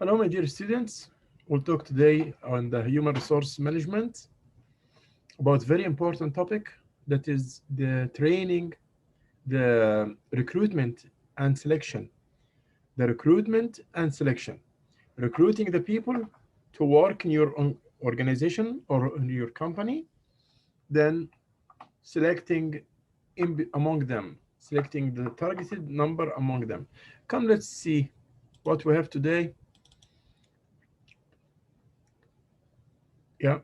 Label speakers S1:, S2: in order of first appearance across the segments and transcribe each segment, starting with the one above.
S1: Hello, my dear students. We'll talk today on the human resource management about very important topic that is the training, the recruitment and selection. The recruitment and selection. Recruiting the people to work in your own organization or in your company, then selecting among them, selecting the targeted number among them. Come, let's see what we have today. Yeah.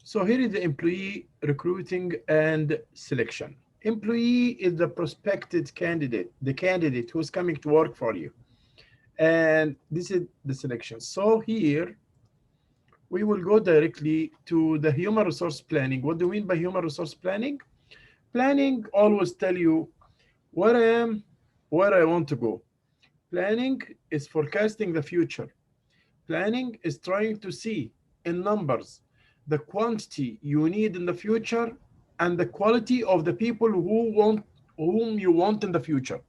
S1: So here is the employee recruiting and selection. Employee is the prospective candidate, the candidate who's coming to work for you. And this is the selection. So here we will go directly to the human resource planning. What do you mean by human resource planning? Planning always tell you where I am, where I want to go. Planning is forecasting the future. Planning is trying to see in numbers the quantity you need in the future and the quality of the people whom you want in the future.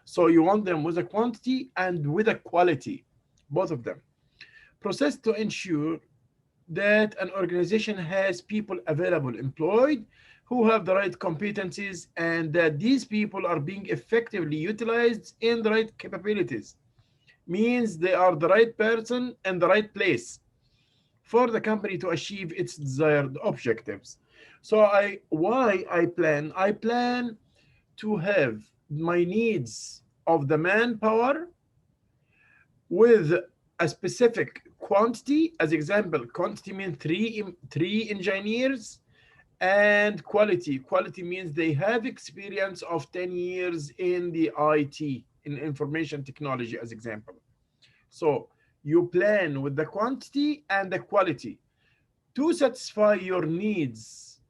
S1: So you want them with a quantity and with a quality, both of them. Process to ensure that an organization has people available employed who have the right competencies and that these people are being effectively utilized in the right capabilities means they are the right person and the right place for the company to achieve its desired objectives. So why I plan to have my needs of the manpower with a specific quantity. As example, quantity means three engineers, and quality means they have experience of 10 years in the IT, in information technology, as example. So you plan with the quantity and the quality to satisfy your needs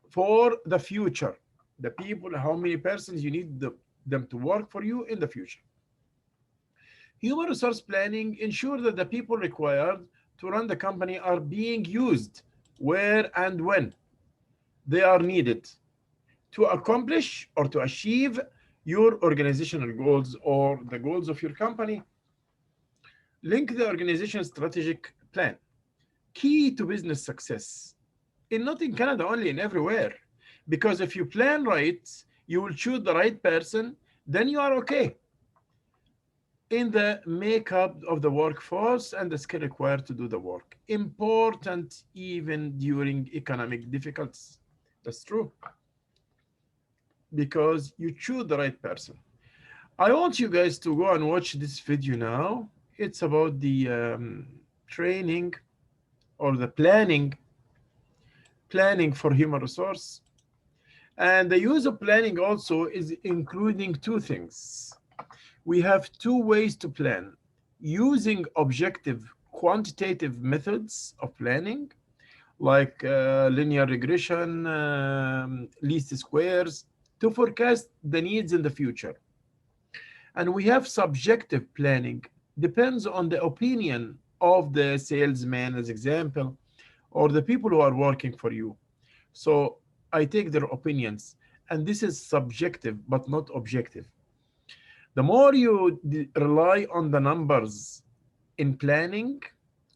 S1: for the future. The people, how many persons you need them to work for you in the future. Human resource planning ensures that the people required to run the company are being used where and when they are needed to accomplish or to achieve your organizational goals or the goals of your company. Link the organization's strategic plan. Key to business success. Not in Canada only, in everywhere. Because if you plan right, you will choose the right person, then you are okay in the makeup of the workforce and the skill required to do the work. Important even during economic difficulties. That's true. Because you choose the right person. I want you guys to go and watch this video now. It's about the training or the planning for human resource. And the use of planning also is including two things. We have two ways to plan: using objective quantitative methods of planning, like linear regression, least squares, to forecast the needs in the future. And we have subjective planning, depends on the opinion of the salesman, as example, or the people who are working for you. So I take their opinions, and this is subjective but not objective. The more you rely on the numbers in planning,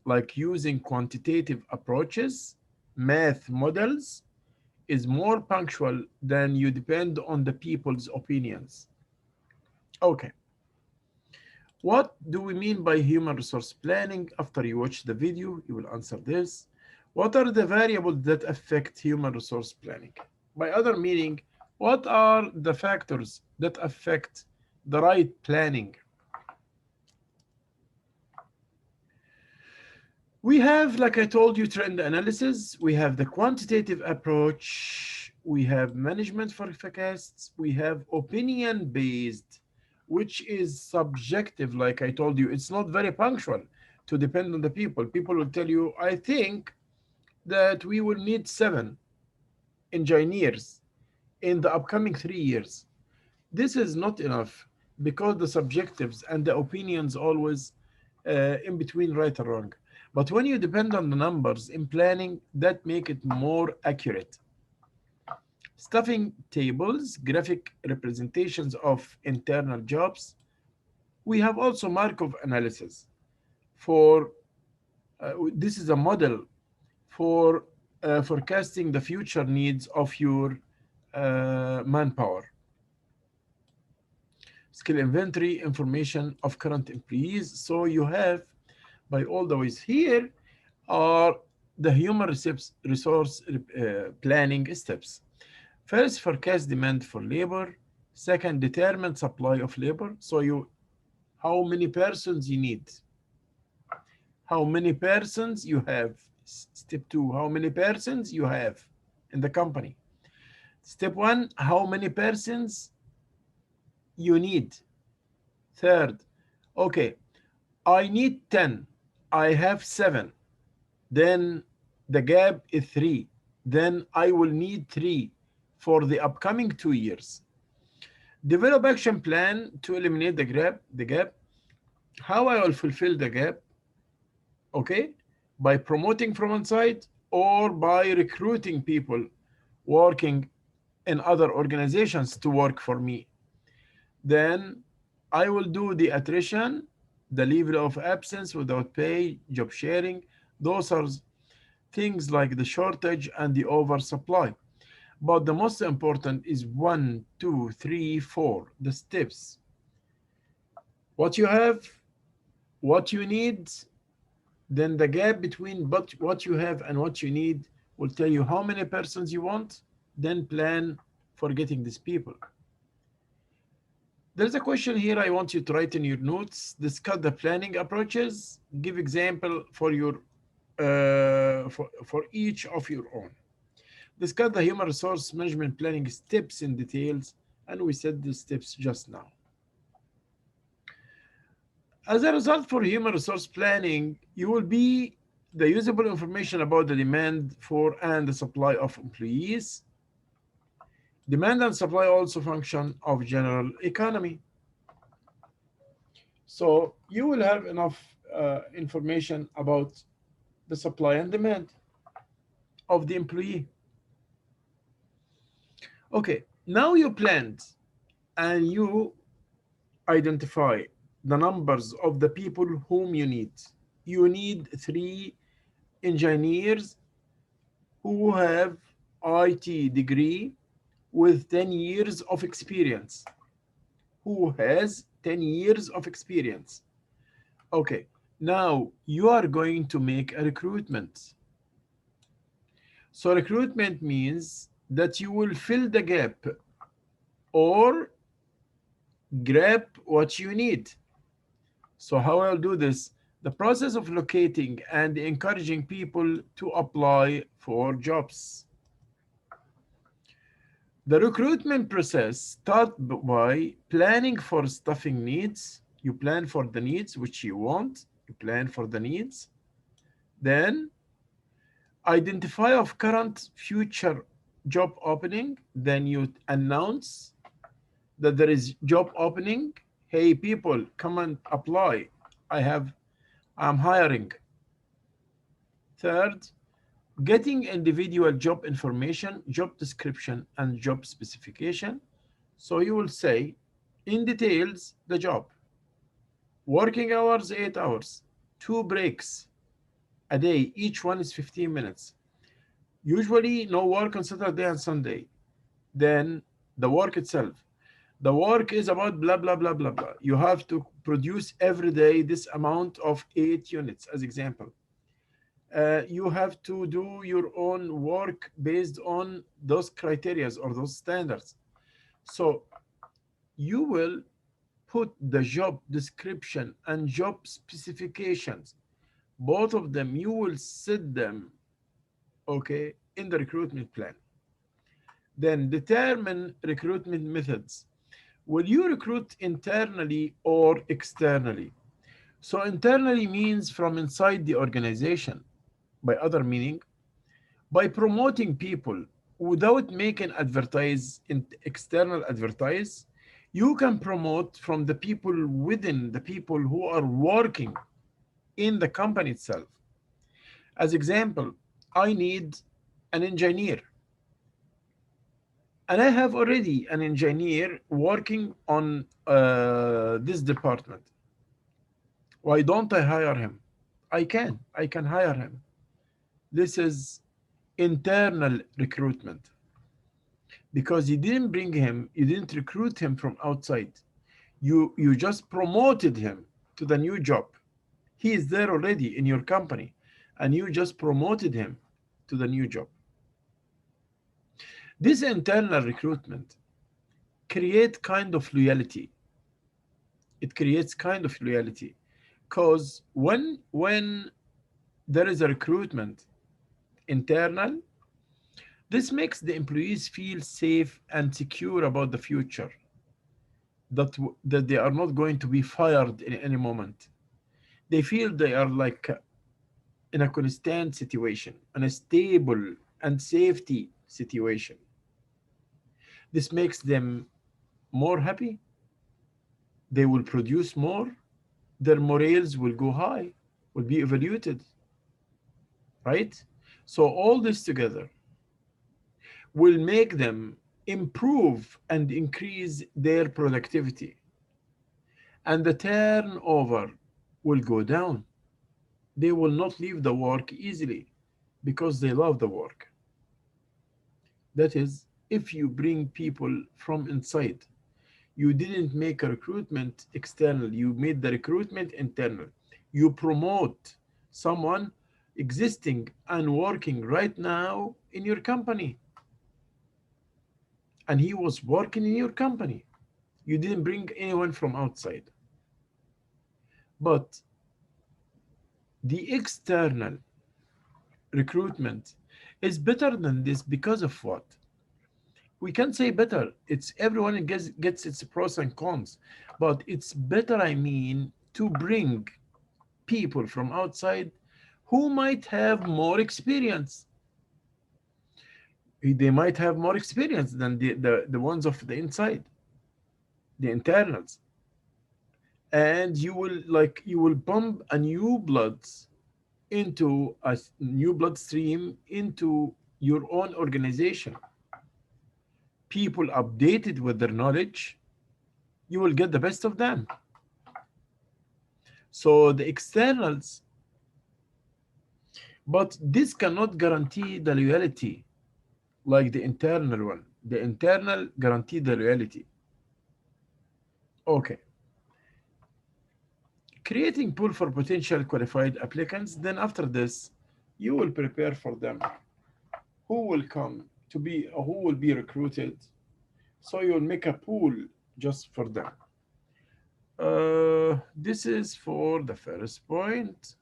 S1: like using quantitative approaches, math models, is more punctual than you depend on the people's opinions. Okay. What do we mean by human resource planning? After you watch the video, you will answer this. What are the variables that affect human resource planning? By other meaning, what are the factors that affect the right planning? We have, like I told you, trend analysis. We have the quantitative approach. We have management forecasts. We have opinion-based, which is subjective. Like I told you, it's not very punctual to depend on the people. People will tell you, I think that we will need 7 engineers in the upcoming 3 years. This is not enough because the subjectives and the opinions always in between right or wrong. But when you depend on the numbers in planning, that make it more accurate. Staffing tables, graphic representations of internal jobs, We have also Markov analysis for this is a model for forecasting the future needs of your manpower. Skill inventory, information of current employees. So you have, by all the ways here, are the human resource planning steps. First, forecast demand for labor. Second, determine supply of labor. So how many persons you need, how many persons you have. Step two, how many persons you have in the company. Step one, how many persons you need. Third, okay, I need 10, I have 7, then the gap is 3, then I will need 3 for the upcoming 2 years. Develop action plan to eliminate the gap. How I will fulfill the gap, okay, by promoting from inside or by recruiting people working in other organizations to work for me. Then I will do the attrition, the leave of absence without pay, job sharing. Those are things like the shortage and the oversupply. But the most important is 1, 2, 3, 4, the steps. What you have, what you need, then the gap between what you have and what you need will tell you how many persons you want, then plan for getting these people. There's a question here I want you to write in your notes. Discuss the planning approaches. Give example for your for each of your own. Discuss the human resource management planning steps in details, and we said the steps just now. As a result, for human resource planning, you will be the usable information about the demand for and the supply of employees. Demand and supply also function of general economy. So you will have enough information about the supply and demand of the employee. Okay, now you planned and you identify the numbers of the people whom you need. You need 3 engineers who have IT degree with 10 years of experience. Who has 10 years of experience? Okay, now you are going to make a recruitment. So recruitment means that you will fill the gap or grab what you need. So how I'll do this? The process of locating and encouraging people to apply for jobs. The recruitment process starts by planning for staffing needs. You plan for the needs which you want. You plan for the needs. Then identify of current future job opening. Then you announce that there is job opening. Hey people, come and apply. I'm hiring. Third, getting individual job information, job description, and job specification. So you will say in details the job. Working hours, 8 hours. 2 breaks a day. Each one is 15 minutes. Usually no work on Saturday and Sunday. Then the work itself. The work is about blah, blah, blah, blah, blah. You have to produce every day this amount of 8 units as example. You have to do your own work based on those criteria or those standards. So you will put the job description and job specifications, both of them, you will set them, okay, in the recruitment plan. Then determine recruitment methods. Will you recruit internally or externally? So internally means from inside the organization. By other meaning, by promoting people without making advertise in external advertise, you can promote from the people within the people who are working in the company itself. As example, I need an engineer. And I have already an engineer working on this department. Why don't I hire him? I can hire him. This is internal recruitment, because you didn't bring him, you didn't recruit him from outside. You just promoted him to the new job. He is there already in your company, and you just promoted him to the new job. This internal recruitment create kind of loyalty. It creates kind of loyalty, because when there is a recruitment internal, this makes the employees feel safe and secure about the future, that they are not going to be fired in any moment. They feel they are like in a constant situation, in a stable and safety situation. This makes them more happy. They will produce more. Their morals will go high, will be evaluated, right? So all this together will make them improve and increase their productivity, and the turnover will go down. They will not leave the work easily because they love the work. That is, if you bring people from inside, you didn't make a recruitment external, you made the recruitment internal. You promote someone existing and working right now in your company, and he was working in your company. You didn't bring anyone from outside. But the external recruitment is better than this because of what? We can say better. It's everyone gets its pros and cons, but it's better, I mean, to bring people from outside who might have more experience. They might have more experience than the ones of the inside, the internals. And you will pump a new blood into a new bloodstream into your own organization. People updated with their knowledge, you will get the best of them. So the externals, but this cannot guarantee the loyalty like the internal one. The internal guarantee the loyalty. Okay. Creating pool for potential qualified applicants. Then after this, you will prepare for them. Who will come to be, who will be recruited. So you will make a pool just for them. This is for the first point.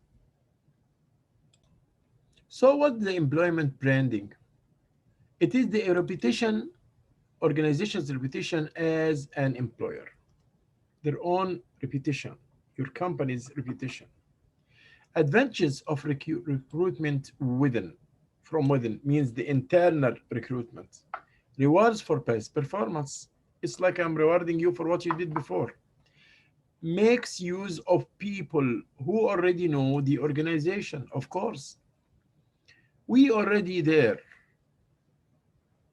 S1: So what the employment branding? It is the reputation, organization's reputation as an employer, their own reputation, your company's reputation. Advantages of recruitment within, from within, means the internal recruitment. Rewards for past performance. It's like I'm rewarding you for what you did before. Makes use of people who already know the organization, of course. We already there,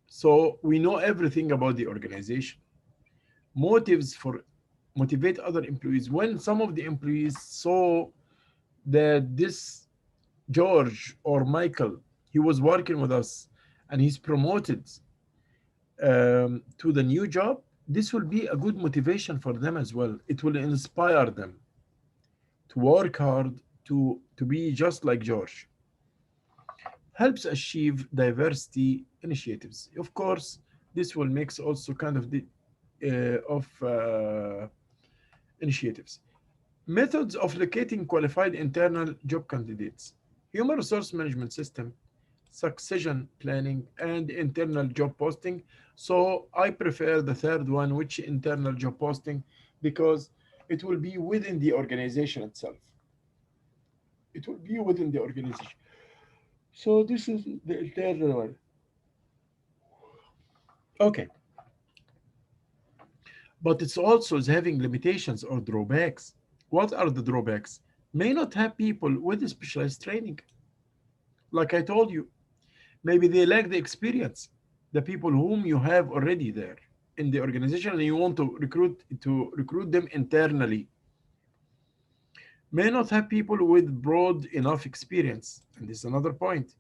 S1: so we know everything about the organization. Motives for motivate other employees. When some of the employees saw that this George or Michael, he was working with us and he's promoted to the new job, this will be a good motivation for them as well. It will inspire them to work hard, to be just like George. Helps achieve diversity initiatives. Of course, this will make also kind of the initiatives. Methods of locating qualified internal job candidates. Human resource management system, succession planning, and internal job posting. So I prefer the third one, which internal job posting, because it will be within the organization itself. It will be within the organization. So this is the internal one. Okay. But it's also is having limitations or drawbacks. What are the drawbacks? May not have people with specialized training. Like I told you, maybe they lack the experience. the people whom you have already there in the organization and you want to recruit them internally may not have people with broad enough experience. And this is another point.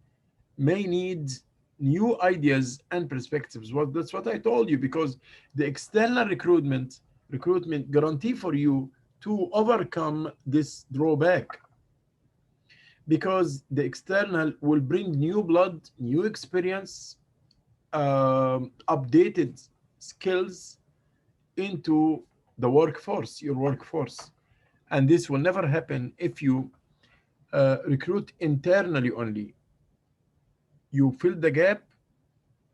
S1: May need new ideas and perspectives. Well, that's what I told you, because the external recruitment guarantee for you to overcome this drawback, because the external will bring new blood, new experience, updated skills into the workforce, your workforce. And this will never happen if you recruit internally only. You fill the gap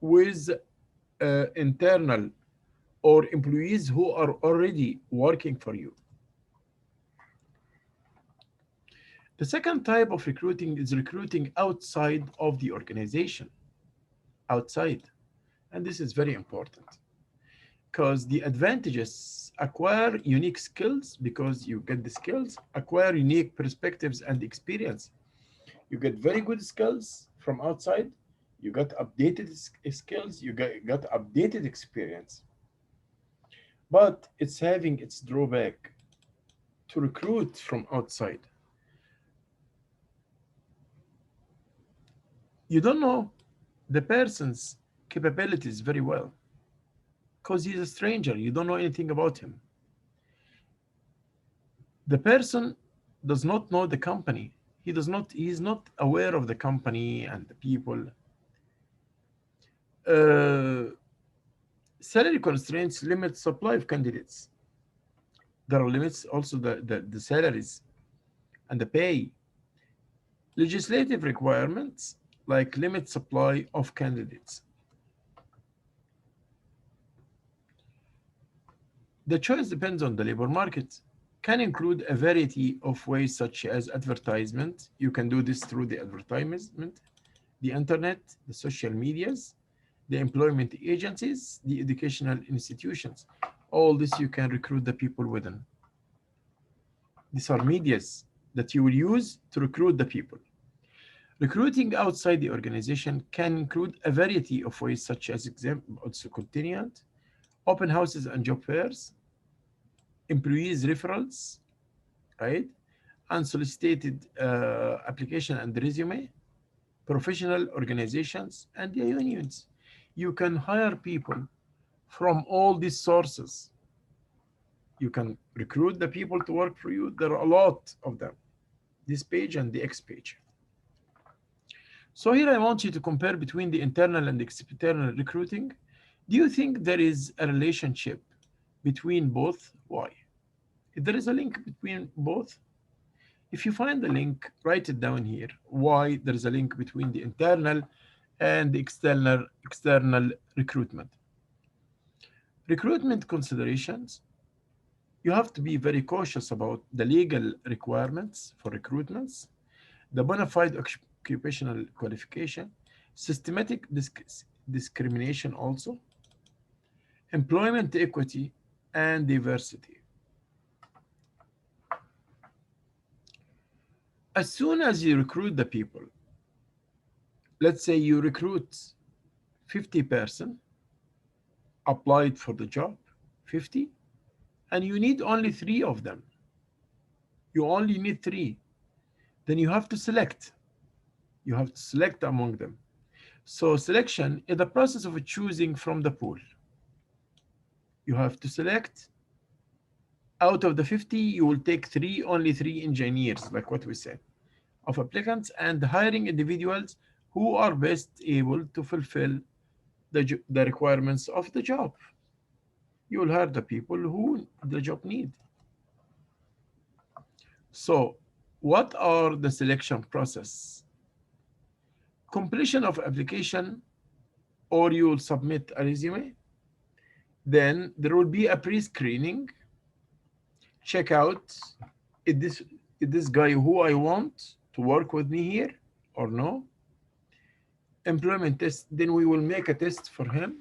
S1: with internal or employees who are already working for you. The second type of recruiting is recruiting outside of the organization, outside. And this is very important, because the advantages: acquire unique skills, because you get the skills, acquire unique perspectives and experience. You get very good skills from outside, you got updated skills, you got updated experience. But it's having its drawback to recruit from outside. You don't know the person's capabilities very well, because he's a stranger, you don't know anything about him. The person does not know the company. He is not aware of the company and the people. Uh, Salary constraints limit supply of candidates. There are limits also the salaries and the pay. Legislative requirements like limit supply of candidates. The choice depends on the labor market. Can include a variety of ways such as advertisement. You can do this through the advertisement, the internet, the social medias, the employment agencies, the educational institutions. All this you can recruit the people within. These are medias that you will use to recruit the people. Recruiting outside the organization can include a variety of ways such as also contingent, open houses and job fairs, employees referrals, right? Unsolicited application and resume, professional organizations, and the unions. You can hire people from all these sources. You can recruit the people to work for you. There are a lot of them, this page and the X page. So here I want you to compare between the internal and external recruiting. Do you think there is a relationship between both? Why? If there is a link between both, if you find the link, write it down here. Why there is a link between the internal and the external recruitment. Recruitment considerations. You have to be very cautious about the legal requirements for recruitments, the bona fide occupational qualification, systematic discrimination also, employment equity, and diversity. As soon as you recruit the people, let's say you recruit 50 person applied for the job, 50, and you need only 3 of them. You only need 3. Then you have to select. You have to select among them. So selection is the process of choosing from the pool. You have to select. Out of the 50, you will take 3, only 3 engineers, like what we said, of applicants, and hiring individuals who are best able to fulfill the requirements of the job. You will hire the people who the job need. So what are the selection process? Completion of application, or you will submit a resume. Then there will be a pre-screening. Check out, is this guy who I want to work with me here or no? Employment test, then we will make a test for him.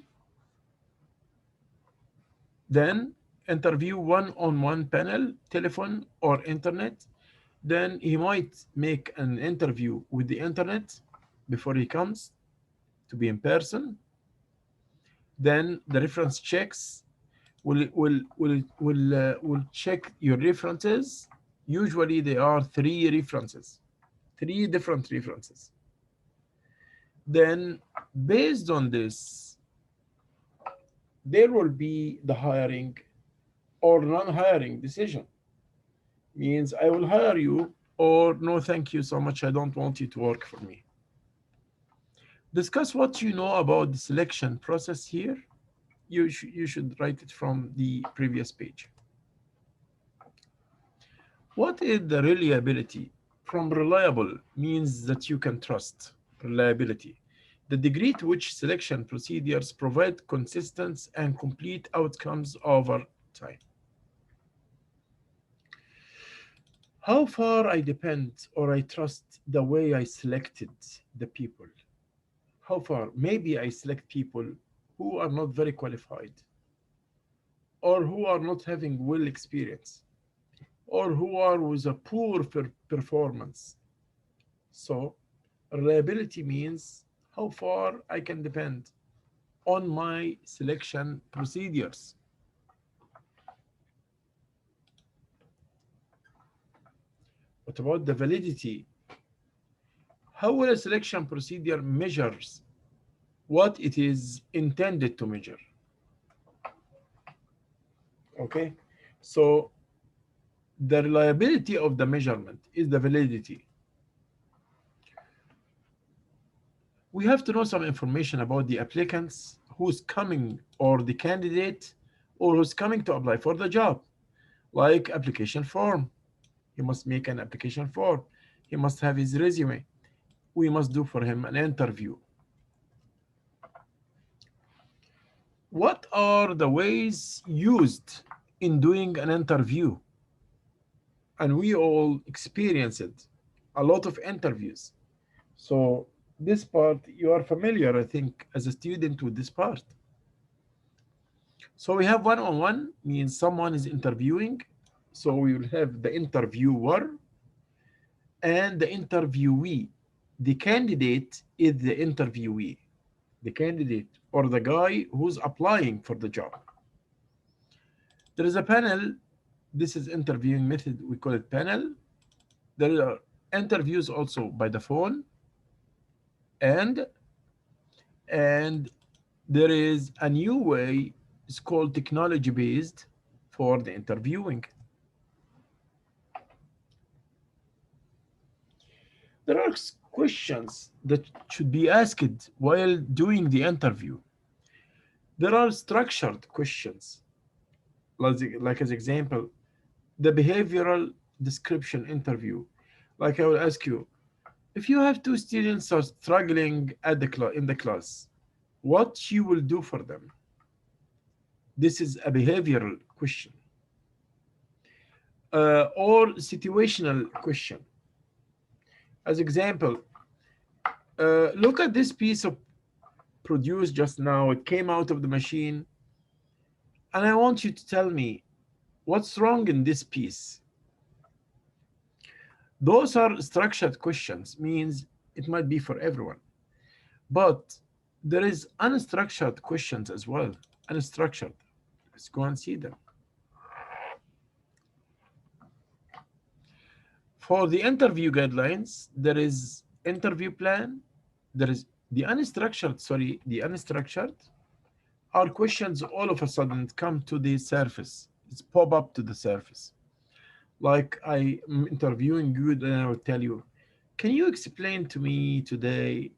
S1: Then interview one-on-one panel, telephone or internet. Then he might make an interview with the internet before he comes to be in person. Then the reference checks will check your references. Usually they are three references, three different references. Then based on this, there will be the hiring or non-hiring decision. Means I will hire you, or no thank you so much, I don't want you to work for me. Discuss what you know about the selection process here. You should write it from the previous page. What is the reliability? From reliable means that you can trust. Reliability, the degree to which selection procedures provide consistent and complete outcomes over time. How far I depend or I trust the way I selected the people. How far? Maybe I select people who are not very qualified, or who are not having well experience, or who are with a poor performance. So reliability means how far I can depend on my selection procedures. What about the validity? How will a selection procedure measures what it is intended to measure? Okay, so the reliability of the measurement is the validity. We have to know some information about the applicants who's coming, or the candidate, or who's coming to apply for the job, like application form. He must make an application form. He must have his resume. We must do for him an interview. What are the ways used in doing an interview? And we all experience it, a lot of interviews. So this part, you are familiar, I think, as a student with this part. So we have one-on-one, means someone is interviewing. So we will have the interviewer and the interviewee. The candidate is the interviewee, the candidate or the guy who's applying for the job. There is a panel. This is interviewing method. We call it panel. There are interviews also by the phone, and there is a new way. It's called technology based for the interviewing. There are questions that should be asked while doing the interview. There are structured questions, like as example, the behavioral description interview. Like I will ask you, if you have two students are struggling at in the class, what you will do for them? This is a behavioral question. Or situational question. As example, look at this piece of produce just now. It came out of the machine, and I want you to tell me what's wrong in this piece. Those are structured questions, means it might be for everyone. But there is unstructured questions as well. Unstructured. Let's go and see them. For the interview guidelines, there is interview plan. There is the unstructured, the unstructured are questions all of a sudden come to the surface. It's pop up to the surface. Like I am interviewing you, and I will tell you, can you explain to me today,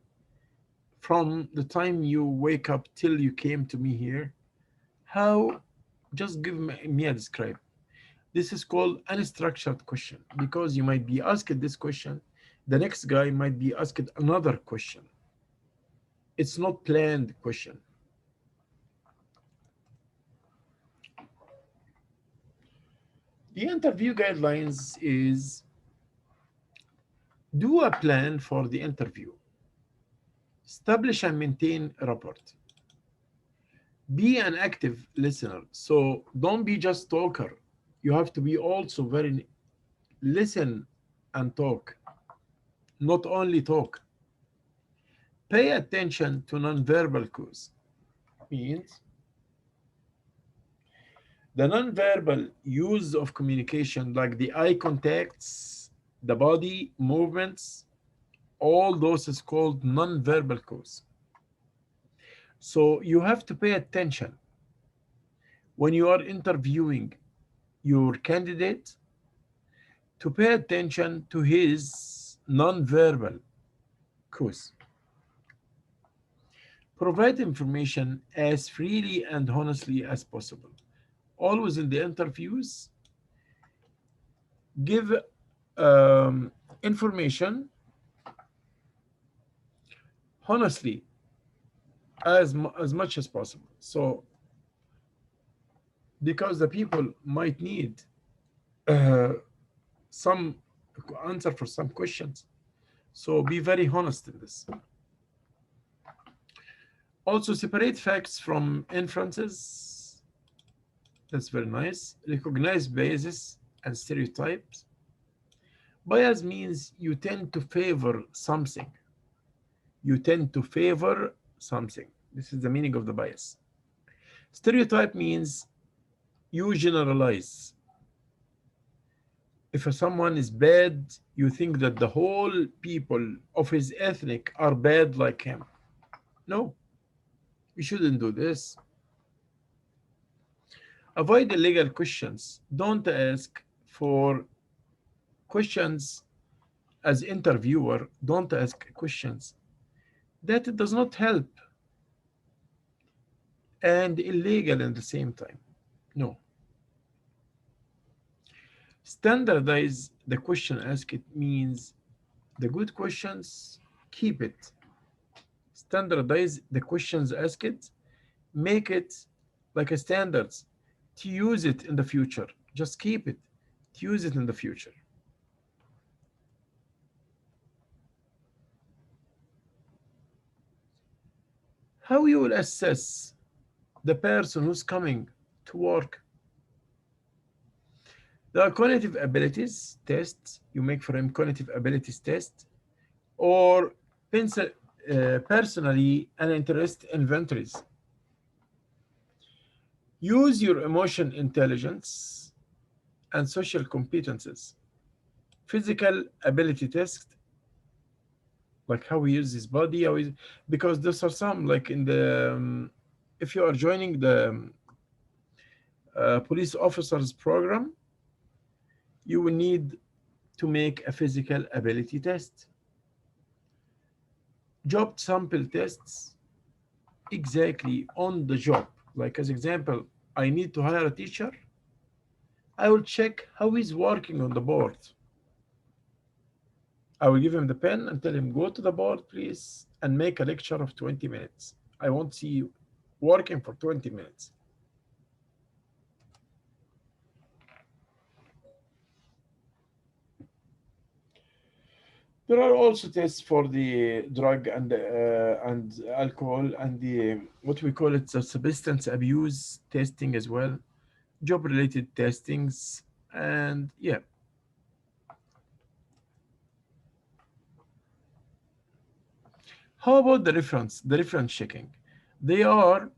S1: from the time you wake up till you came to me here, how, just give me a describe. This is called unstructured question, because you might be asked this question, the next guy might be asked another question. It's not planned question. The interview guidelines is do a plan for the interview. Establish and maintain a rapport. Be an active listener. So don't be just talker. You have to be also very listen and talk, not only talk. Pay attention to nonverbal cues. means the nonverbal use of communication, like the eye contacts, the body movements, all those is called nonverbal cues. So you have to pay attention when you are interviewing your candidate to pay attention to his nonverbal cues. Provide information as freely and honestly as possible. Always in the interviews, give information honestly as much as possible. So, because the people might need uh, some answer for some questions. So be very honest in this. Also, separate facts from inferences. That's very nice. Recognize biases and stereotypes. Bias means you tend to favor something. You tend to favor something. This is the meaning of the bias. Stereotype means you generalize. If someone is bad, you think that the whole people of his ethnic are bad like him. No, you shouldn't do this. Avoid illegal questions. Don't ask for questions as interviewer. Don't ask questions that does not help and illegal at the same time. No. Standardize the question asked. It means the good questions, keep it. Standardize the questions asked, make it like a standards to use it in the future. Just keep it, to use it in the future. How you will assess the person who's coming to work? There are cognitive abilities tests. You make for him cognitive abilities test, or personally and interest inventories. Use your emotion intelligence and social competences. Physical ability test, like how he uses his body, because those are some, like in the if you are joining the police officers program, you will need to make a physical ability test. Job sample tests, exactly on the job. Like as example, I need to hire a teacher. I will check how he's working on the board. I will give him the pen and tell him, go to the board, please, and make a lecture of 20 minutes. I won't see you working for 20 minutes. There are also tests for the drug and alcohol and the what we call it the substance abuse testing as well, job related testings, and yeah. How about the reference checking? They are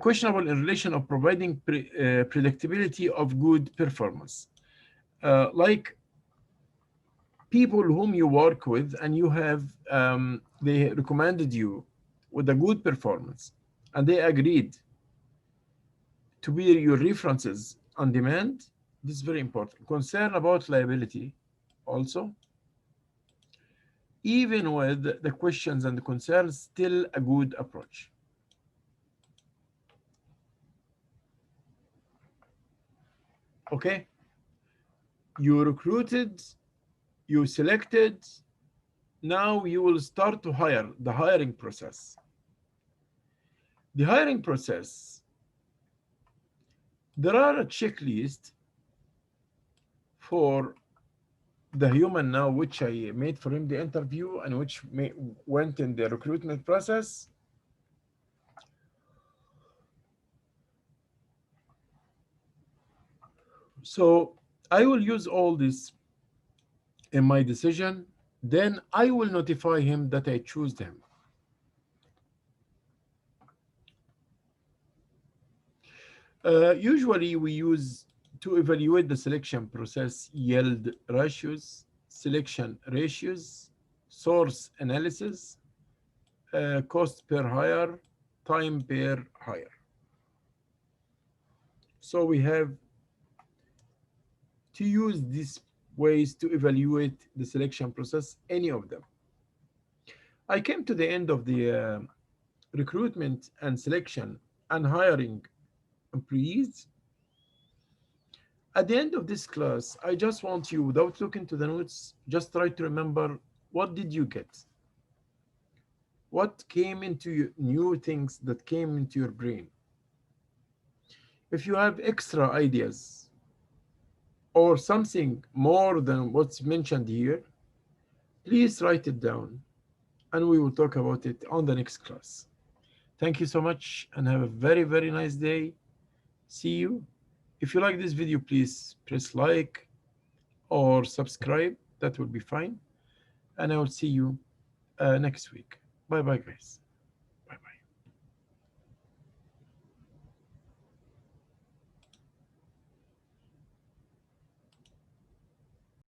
S1: questionable in relation of providing predictability of good performance. Like people whom you work with and you have they recommended you with a good performance and they agreed to be your references on demand. This is very important. Concern about liability also, even with the questions and the concerns, still a good approach. Okay, you recruited, you selected, now you will start to hire, the hiring process. The hiring process, there are a checklist for the human now, which I made for him the interview and which went in the recruitment process. So I will use all this in my decision. Then I will notify him that I choose him. Usually we use to evaluate the selection process yield ratios, selection ratios, source analysis, cost per hire, time per hire. So we have to use these ways to evaluate the selection process, any of them. I came to the end of the recruitment and selection and hiring employees. At the end of this class, I just want you, without looking to the notes, just try to remember, what did you get? What came into you, new things that came into your brain? If you have extra ideas or something more than what's mentioned here, please write it down and we will talk about it on the next class. Thank you so much and have a very, very nice day. See you. If you like this video, please press like or subscribe. That will be fine. And I will see you next week. Bye bye, guys.